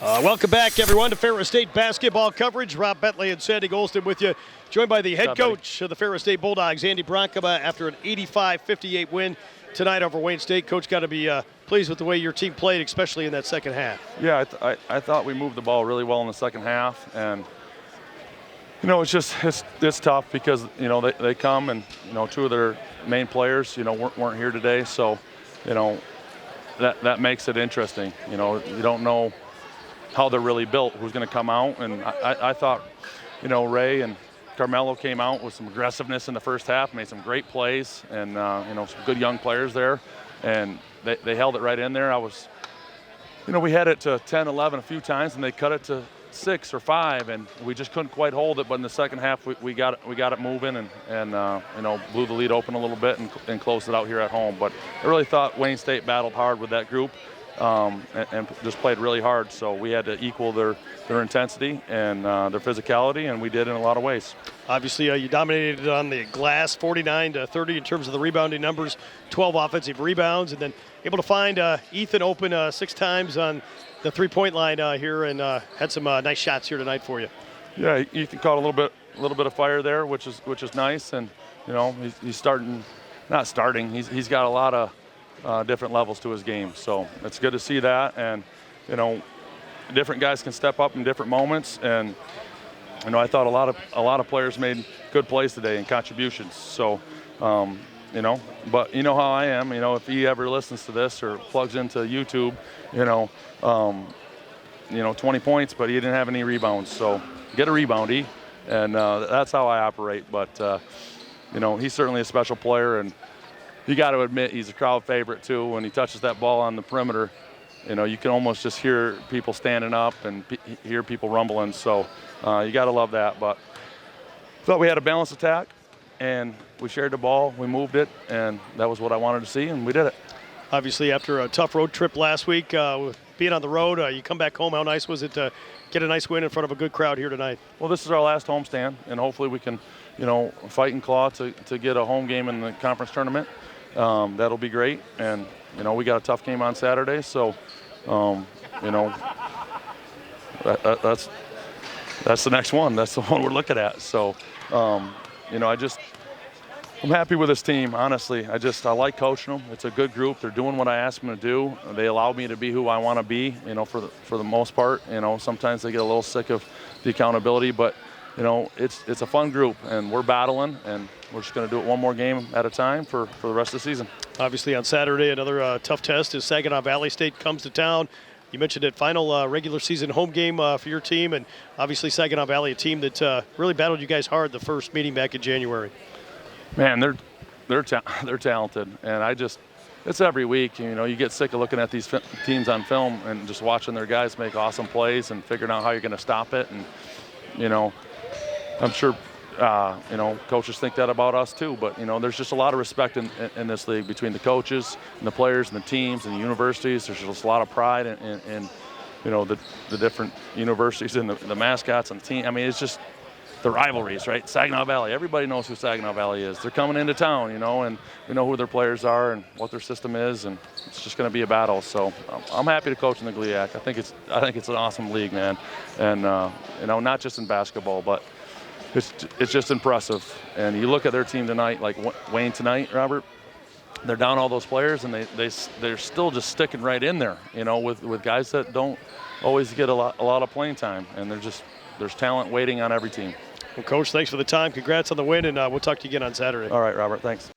Welcome back, everyone, to Ferris State basketball coverage. Rob Bentley and Sandy Golston with you, joined by the head coach of the Ferris State Bulldogs, Andy Bronkema, after an 85-58 win tonight over Wayne State. Coach, got to be pleased with the way your team played, especially in that second half. Yeah, I thought we moved the ball really well in the second half, and it's tough because they come and two of their main players weren't here today, so that makes it interesting. You don't know how they're really built, who's going to come out, and I thought Ray and Carmelo came out with some aggressiveness in the first half, made some great plays, and some good young players there, and they held it right in there. We had it to 10, 11 a few times, and they cut it to 6 or 5, and we just couldn't quite hold it. But in the second half, we got it moving, and blew the lead open a little bit and closed it out here at home. But I really thought Wayne State battled hard with that group. And just played really hard, so we had to equal their intensity and their physicality, and we did in a lot of ways. Obviously, you dominated on the glass, 49-30 in terms of the rebounding numbers, 12 offensive rebounds, and then able to find Ethan open 6 times on the three-point line here, and had some nice shots here tonight for you. Yeah, Ethan caught a little bit of fire there, which is nice, and he's not starting. He's got a lot of different levels to his game, so it's good to see that. And different guys can step up in different moments, and I thought a lot of players made good plays today and contributions. So but you know how I am. If he ever listens to this or plugs into YouTube, 20 points, but he didn't have any rebounds. So get a rebound, E, and that's how I operate. But he's certainly a special player, and you got to admit he's a crowd favorite too. When he touches that ball on the perimeter, you can almost just hear people standing up and hear people rumbling. So you got to love that. But I thought we had a balanced attack, and we shared the ball, we moved it, and that was what I wanted to see, and we did it. Obviously, after a tough road trip last week, being on the road, you come back home. How nice was it to get a nice win in front of a good crowd here tonight? Well, this is our last homestand, and hopefully we can, fight and claw to get a home game in the conference tournament. That'll be great, and we got a tough game on Saturday, so that's the next one. That's the one we're looking at. So I'm happy with this team, honestly. I like coaching them. It's a good group. They're doing what I ask them to do. They allow me to be who I want to be, for the most part. Sometimes they get a little sick of the accountability, but it's a fun group, and we're battling, and we're just going to do it one more game at a time for the rest of the season. Obviously, on Saturday, another tough test as Saginaw Valley State comes to town. You mentioned it, final regular season home game for your team, and obviously Saginaw Valley, a team that really battled you guys hard the first meeting back in January. Man, they're talented, and it's every week. You get sick of looking at these teams on film and just watching their guys make awesome plays and figuring out how you're going to stop it. And I'm sure coaches think that about us too. But there's just a lot of respect in this league between the coaches and the players and the teams and the universities. There's just a lot of pride in the different universities and the mascots and the team. I mean, it's just the rivalries, right? Saginaw Valley, everybody knows who Saginaw Valley is. They're coming into town, and we know who their players are and what their system is, and it's just going to be a battle. So I'm happy to coach in the GLIAC. I think it's an awesome league, man, and not just in basketball, but it's just impressive. And you look at their team tonight, like Wayne tonight, Robert. They're down all those players, and they're still just sticking right in there, with guys that don't always get a lot of playing time, and there's talent waiting on every team. Well, Coach, thanks for the time. Congrats on the win, and we'll talk to you again on Saturday. All right, Robert, thanks.